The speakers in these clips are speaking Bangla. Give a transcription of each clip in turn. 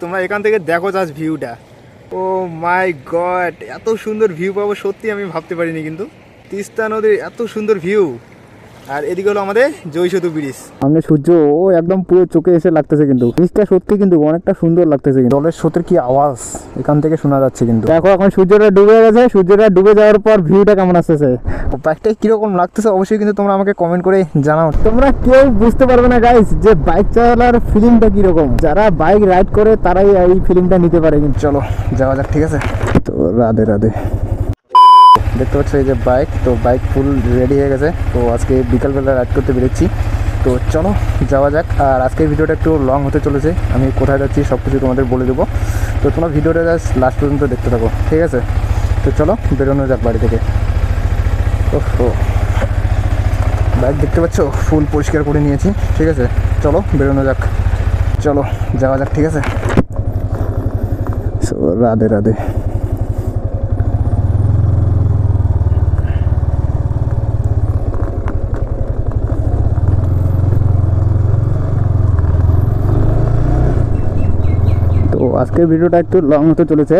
তোমরা এখান থেকে দেখো জাস্ট ভিউটা। ও মাই গড, এত সুন্দর ভিউ পাবো সত্যি আমি ভাবতে পারিনি। কিন্তু তিস্তা নদীর এত সুন্দর ভিউ, আর এদিকে হলো আমাদের জয়সেতু ব্রিজ। সামনে সূর্য ও একদম পুরো চোখে এসে লাগতেছে, কিন্তু ব্রিজটা সত্যি কিন্তু অনেকটা সুন্দর লাগতেছে। জলের স্রোতের কি আওয়াজ এখান থেকে শোনা যাচ্ছে। কিন্তু দেখো এখন সূর্যটা ডুবে গেছে, সূর্যটা ডুবে যাওয়ার পর ভিউটা কেমন আসতেছে, বাইকটা কিরকম লাগতেছে অবশ্যই কিন্তু তোমরা আমাকে কমেন্ট করে জানাও। তোমরা কেউ বুঝতে পারবে না গাইস যে বাইক চালানোর ফিলিংটা কিরকম। যারা বাইক রাইড করে তারাই এই ফিলিংটা নিতে পারে। কিন্তু চলো যাওয়া যাক, ঠিক আছে? তো রাধে রাধে। দেখতে পাচ্ছ এই যে বাইক, তো বাইক ফুল রেডি হয়ে গেছে। তো আজকে বিকালবেলা রাইড করতে বেরোচ্ছি, তো চলো যাওয়া যাক। আর আজকের ভিডিওটা একটু লং হতে চলেছে, আমি কোথায় যাচ্ছি সব কিছু তোমাদের বলে দেবো। তো তোমরা ভিডিওটা জাস্ট লাস্ট পর্যন্ত দেখতে থাকো, ঠিক আছে? তো চলো বেরোনো যাক বাড়ি থেকে। ওহো, বাইক দেখতে পাচ্ছ ফুল পরিষ্কার করে নিয়েছি, ঠিক আছে? চলো বেরোনো যাক, চলো যাওয়া যাক, ঠিক আছে? রাধে রাধে। তো আজকের ভিডিওটা একটু লং হতে চলেছে,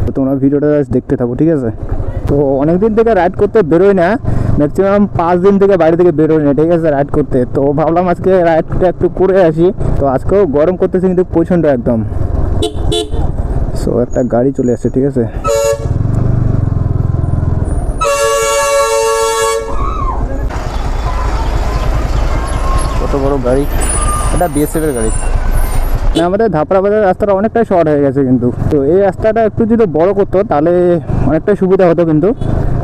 তো তোমরা ভিডিওটা দেখতে থাকো, ঠিক আছে? তো অনেক দিন থেকে রাইড করতে বেরোই না, ম্যাক্সিমাম 5 দিন থেকে বাইরে থেকে বেরোই না, ঠিক আছে, রাইড করতে। তো ভাবলাম আজকে রাইডটা একটু করে আসি। তো আজকেও গরম করতেছে কিন্তু প্রচণ্ড একদম। সো একটা গাড়ি চলে আসছে, ঠিক আছে? কত বড় গাড়ি, এটা বিএসএফ এর গাড়ি। আমাদের ধাপড়া বাজার রাস্তাটা অনেকটাই শর্ট হয়ে গেছে কিন্তু। তো এই রাস্তাটা একটু যদি বড় করতো তাহলে অনেকটাই সুবিধা হতো কিন্তু,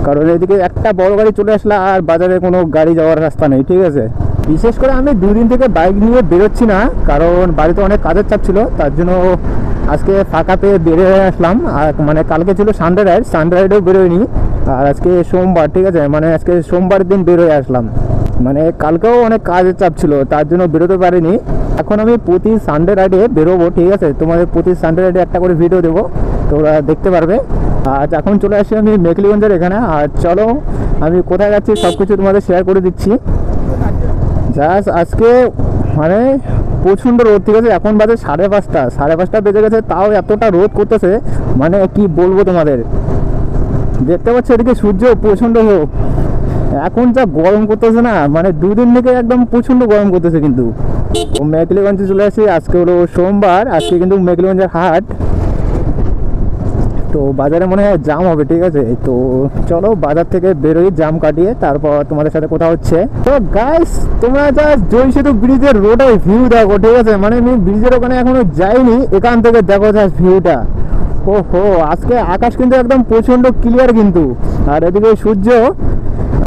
কারণ এদিকে একটা বড় গাড়ি চলে আসলে আর বাজারে কোনো গাড়ি যাওয়ার রাস্তা নেই, ঠিক আছে? বিশেষ করে আমি 2 দিন থেকে বাইক নিয়ে বেরোচ্ছি না, কারণ বাড়িতে অনেক কাজের চাপ ছিল, তার জন্য আজকে ফাঁকা পেয়ে বেরিয়ে আসলাম। আর মানে কালকে ছিল সানডে রাইডেও বেরোয়নি, আর আজকে সোমবার, ঠিক আছে? মানে আজকে সোমবার দিন বেরোয় আসলাম, মানে কালকেও অনেক কাজের চাপ ছিল, তার জন্য বেরোতে পারিনি। এখন আমি প্রতি সানডে রাইডে বেরোবো, ঠিক আছে? তোমাদের প্রতি সানডে রাইডে একটা করে ভিডিও দেবো, তোমরা দেখতে পারবে। আজ এখন চলে আসি আমি মেকলিগঞ্জের এখানে। আর চলো আমি কোথায় যাচ্ছি সব কিছু তোমাদের শেয়ার করে দিচ্ছি। জাস্ট আজকে মানে প্রচণ্ড রোদ, ঠিক আছে? এখন বাজে 5:30 বেজে গেছে, তাও এতটা রোদ করতেছে, মানে কি বলবো তোমাদের। দেখতে পাচ্ছ এদিকে সূর্য প্রচণ্ড হোক, এখন যা গরম করতেছে না, মানে 2 দিন থেকে একদম প্রচণ্ড গরম করতেছে। কিন্তু মেকলিগঞ্জে চলে আসি, আজকে হলো সোমবার, আজকে কিন্তু মেকলিগঞ্জের হাট। তো বাজারে মনে হয় জাম হবে, ঠিক আছে? তো চলো বাজার থেকে বেরোই জাম কাটিয়ে, তারপর তোমাদের সাথে কথা হচ্ছে। তো গাইস তোমরা জাস্ট জয়সেতু ব্রিজের রোডের ভিউ দেখো, ঠিক আছে? মানে আমি ব্রিজের ওখানে এখনো যাইনি, এখান থেকে দেখো জাস্ট ভিউটা। ওহো, আজকে আকাশ কিন্তু একদম প্রচণ্ড ক্লিয়ার কিন্তু, আর এদিকে সূর্য,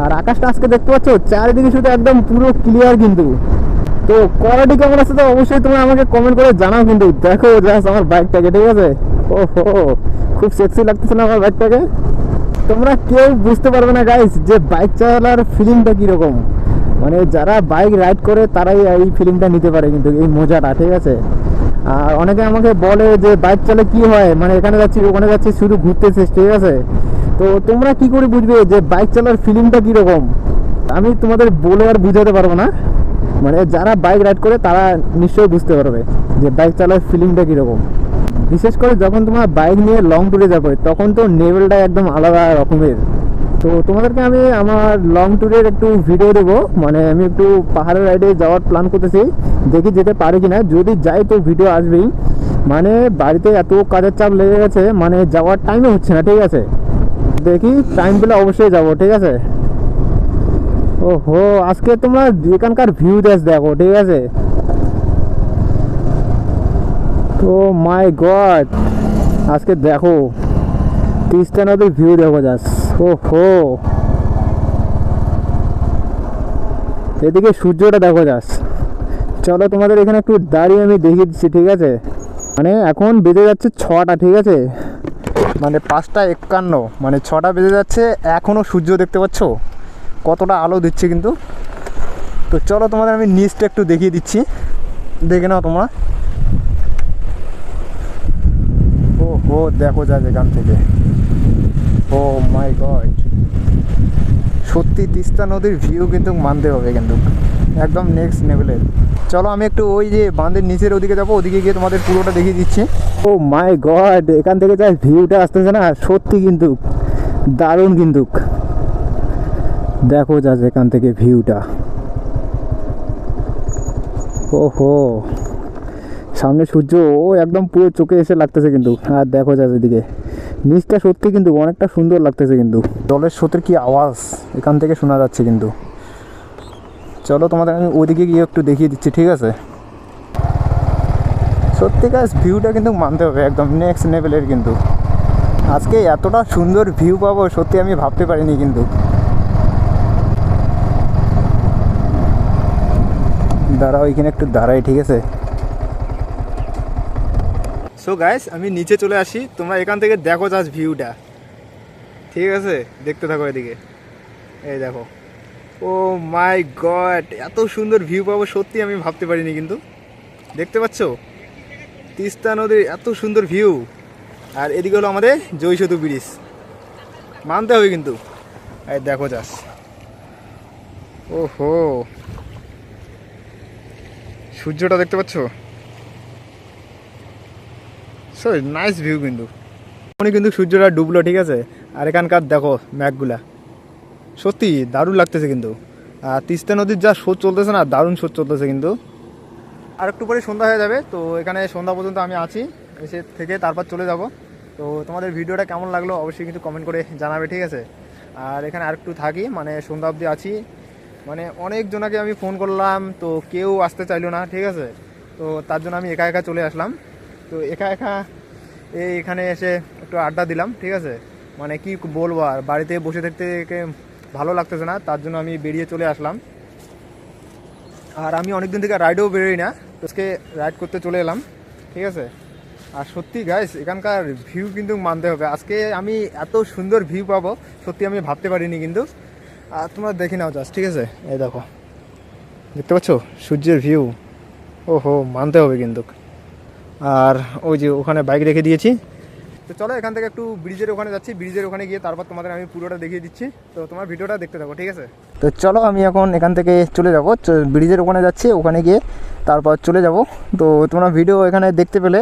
আর আকাশটা আজকে দেখতে পাচ্ছ চারিদিকে শুধু একদম পুরো ক্লিয়ার কিন্তু। তো কোয়ালিটি কেমন আছে তো অবশ্যই তোমরা আমাকে কমেন্ট করে জানাও। কিন্তু দেখো জাস্ট আমার বাইকটাকে, ঠিক আছে? ওহো, খুব সেক্সি লাগতেছে না আমার বাইকটাকে? তোমরা কেউ বুঝতে পারবে না গাইস যে বাইক চালানোর ফিলিংটা কিরকম। মানে যারা বাইক রাইড করে তারাই এই ফিলিংটা নিতে পারে কিন্তু, এই মজাটা, ঠিক আছে? আর অনেকে আমাকে বলে যে বাইক চালে কি হয়, মানে এখানে যাচ্ছি ওখানে যাচ্ছি শুধু ঘুরতেছিস, ঠিক আছে? তো তোমরা কি করে বুঝবে যে বাইক চালার ফিলিংটা কিরকম? আমি তোমাদের বলে আর বুঝাতে পারবো না, মানে যারা বাইক রাইড করে তারা নিশ্চয়ই বুঝতে পারবে যে বাইক চালার ফিলিংটা কীরকম। বিশেষ করে যখন তোমার বাইক নিয়ে লং ট্যুরে যাবে তখন তো লেভেলটা একদম আলাদা রকমের। তো তোমাদেরকে আমি আমার লং ট্যুরের একটু ভিডিও দেবো, মানে আমি একটু পাহাড়ের রাইডে যাওয়ার প্ল্যান করতেছি, দেখি যেতে পারি কিনা। যদি যাই তো ভিডিও আসবেই, মানে বাড়িতে এত কাজের চাপ লেগে গেছে, মানে যাওয়ার টাইমে হচ্ছে না, ঠিক আছে? দেখি টাইম পেলে অবশ্যই যাবো, ঠিক আছে? ওহো, আজকে তোমরা এখানকার ভিউ দেখো, ঠিক আছে? তো মাই গড, আজকে দেখো তিস্তা নদীর ভিউ দেখো জাস্ট। ওহো, এদিকে সূর্যটা দেখো জাস্ট। চলো তোমাদের এখানে একটু দাঁড়িয়ে আমি দেখিয়ে দিচ্ছি, ঠিক আছে? মানে এখন বেজে যাচ্ছে 6টা, ঠিক আছে? মানে 5:51, মানে 6টা বেজে যাচ্ছে, এখনও সূর্য দেখতে পাচ্ছ কতটা আলো দিচ্ছে কিন্তু। তো চলো তোমাদের আমি নিচটা একটু দেখিয়ে দিচ্ছি, দেখে নাও তোমরা। ও দেখো যা এখান থেকে, ও মাই গড, সত্যি তিস্তা নদীর ভিউ কিন্তু মানতে হবে কিন্তু একদম নেক্সট লেভেলের। চলো আমি একটু ওই যে বাঁধের নিচের ওদিকে যাবো, ওদিকে গিয়ে তোমাদের পুরোটা দেখিয়ে দিচ্ছি। ও মাই গড, এখান থেকে যা ভিউটা আসতেছে না সত্যি কিন্তু দারুণ কিন্তু। দেখো যা এখান থেকে ভিউটা, ওহো সামনে সূর্য ও একদম পুরো চোখে এসে লাগতেছে কিন্তু। আর দেখো যা এদিকে নিচটা সত্যি কিন্তু অনেকটা সুন্দর লাগতেছে কিন্তু। জলের স্রোতের কি আওয়াজ এখান থেকে শোনা যাচ্ছে কিন্তু। চলো তোমাদের আমি ওদিকে গিয়ে একটু দেখিয়ে দিচ্ছি, ঠিক আছে? সত্যি গাইস ভিউটা কিন্তু মানতে হবে একদম নেক্সট লেভেলের কিন্তু। আজকে এতটা সুন্দর ভিউ পাবো সত্যি আমি ভাবতে পারিনি কিন্তু। দাঁড়াও এখানে একটু দাঁড়াই, ঠিক আছে? সো গাইস আমি নিচে চলে আসি, তোমরা এখান থেকে দেখো জাস্ট ভিউটা, ঠিক আছে? দেখতে থাকো এদিকে, এই দেখো। ও মাই গড, এত সুন্দর ভিউ পাবো সত্যি আমি ভাবতে পারিনি কিন্তু। দেখতে পাচ্ছ তিস্তা নদীর এত সুন্দর ভিউ, আর এদিকে হলো আমাদের জয়সেতু ব্রিজ, মানতে হবে কিন্তু। এই দেখো জাস্ট, ওহো সূর্যটা দেখতে পাচ্ছ, সো নাইস ভিউ কিন্তু। এখনই কিন্তু সূর্যটা ডুবলো, ঠিক আছে? আর এখানকার দেখো ম্যাঘগুলা, সত্যি দারুণ লাগতেছে কিন্তু। আর তিস্তা নদীর যা স্রোত চলতেছে না, দারুণ স্রোত চলতেছে কিন্তু। আর একটু পরে সন্ধ্যা হয়ে যাবে, তো এখানে সন্ধ্যা পর্যন্ত আমি আছি, এসে থেকে তারপর চলে যাব। তো তোমাদের ভিডিওটা কেমন লাগলো অবশ্যই কিন্তু কমেন্ট করে জানাবে, ঠিক আছে? আর এখানে আরেকটু থাকি, মানে সন্ধ্যা অবধি আছি, মানে অনেকজনাকে আমি ফোন করলাম তো কেউ আসতে চাইলো না, ঠিক আছে? তো তার জন্য আমি একা একা চলে আসলাম। তো একা একা এখানে এসে একটু আড্ডা দিলাম, ঠিক আছে? মানে কি বলবো, আর বাড়িতে বসে থাকতে ভালো লাগতেছে না, তার জন্য আমি বেরিয়ে চলে আসলাম। আর আমি অনেকদিন থেকে রাইডেও বেরোই না, তো আজকে রাইড করতে চলে এলাম, ঠিক আছে? আর সত্যি গাইস এখানকার ভিউ কিন্তু মানতে হবে, আজকে আমি এত সুন্দর ভিউ পাবো সত্যি আমি ভাবতে পারিনি কিন্তু। আর তোমরা দেখে নাও জাস্ট, ঠিক আছে? এই দেখো, দেখতে পাচ্ছ সূর্যের ভিউ, ওহো মানতে হবে কিন্তু। আর ওই যে ওখানে বাইক রেখে দিয়েছি, তো চলো এখান থেকে একটু ব্রিজের ওখানে যাচ্ছি, ব্রিজের ওখানে গিয়ে তারপর তোমাদের আমি পুরোটা দেখিয়ে দিচ্ছি। তো তোমার ভিডিওটা দেখতে থাকো, ঠিক আছে? তো চলো আমি এখন এখান থেকে চলে যাব, ব্রিজের ওখানে যাচ্ছি, ওখানে গিয়ে তারপর চলে যাব। তো তোমরা ভিডিও এখানে দেখতে পেলে,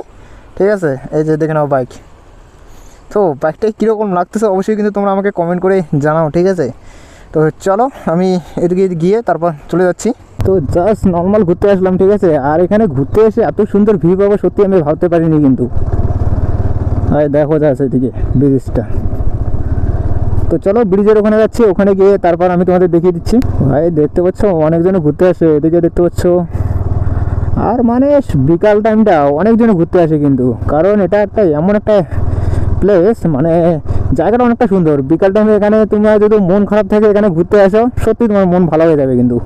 ঠিক আছে? এই যে দেখে নাও বাইক, তো বাইকটাই কীরকম লাগতেছে অবশ্যই কিন্তু তোমরা আমাকে কমেন্ট করে জানাও, ঠিক আছে? তো চলো আমি এদিকে গিয়ে তারপর চলে যাচ্ছি। তো জাস্ট নর্মাল ঘুরতে আসলাম, ঠিক আছে? আর এখানে ঘুরতে এসে এত সুন্দর ভিউ পাবো সত্যি আমি ভাবতে পারিনি কিন্তু। আর দেখো যাচ্ছে এদিকে ব্রিজটা। তো চলো ব্রিজের ওখানে যাচ্ছি, ওখানে গিয়ে তারপর আমি তোমাদের দেখিয়ে দিচ্ছি। ভাই দেখতে পাচ্ছ অনেকজনে ঘুরতে আসে, এদিকে দেখতে পাচ্ছ। আর মানে বিকাল টাইমটা অনেকজনে ঘুরতে আসে কিন্তু, কারণ এটা একটা এমন একটা প্লেস, মানে জায়গাটা অনেকটা সুন্দর। বিকাল টাইমে এখানে তোমরা যদি মন খারাপ থাকে এখানে ঘুরতে আসো সত্যি তোমার মন ভালো হয়ে যাবে কিন্তু।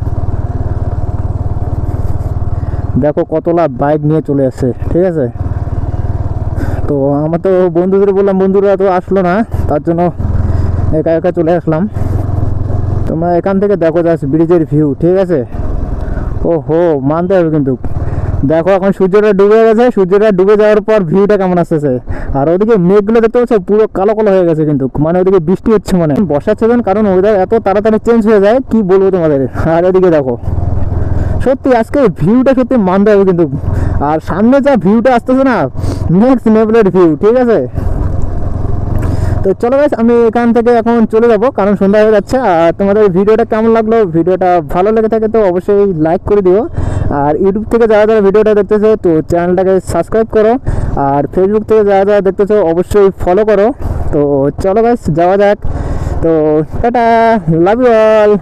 দেখো কতলা বাইক নিয়ে চলে আসছে, ঠিক আছে? তো আমার তো বন্ধুদের বললাম, বন্ধুরা তো আসলো না, তার জন্য একা একা চলে আসলাম। তোমরা এখান থেকে দেখো জাস্ট ব্রিজের ভিউ, ঠিক আছে? ওহো মানতে হবে কিন্তু। দেখো এখন সূর্যটা ডুবে গেছে, সূর্যটা ডুবে যাওয়ার পর ভিউটা কেমন আসতেছে। আর ওদিকে মেঘগুলো দেখতে পাচ্ছ পুরো কালো কালো হয়ে গেছে কিন্তু, মানে ওদিকে বৃষ্টি হচ্ছে, মানে বর্ষার সিজন, কারণ ওয়েদার এত তাড়াতাড়ি চেঞ্জ হয়ে যায় কি বলবো তোমাদের। আর এদিকে দেখো সত্যি আজকে ভিউটা সত্যি মানতে হবে কিন্তু। আর সামনে যা ভিউটা আসতেছে না, নেক্সট লেভেলের ভিউ, ঠিক আছে? তো চলো গাইস আমি এখান থেকে এখন চলে যাব, কারণ সন্ধ্যা হয়ে যাচ্ছে। আর তোমাদের ভিডিওটা কেমন লাগলো, ভিডিওটা ভালো লেগে থাকে তো অবশ্যই লাইক করে দিও। আর ইউটিউব থেকে যারা যারা ভিডিওটা দেখতেছো তো চ্যানেলটাকে সাবস্ক্রাইব করো। আর ফেসবুক থেকে যারা যারা দেখতেছো অবশ্যই ফলো করো। তো চলো গাইস যাওয়া যাক। তো টাটা, লাভ ইউ অল।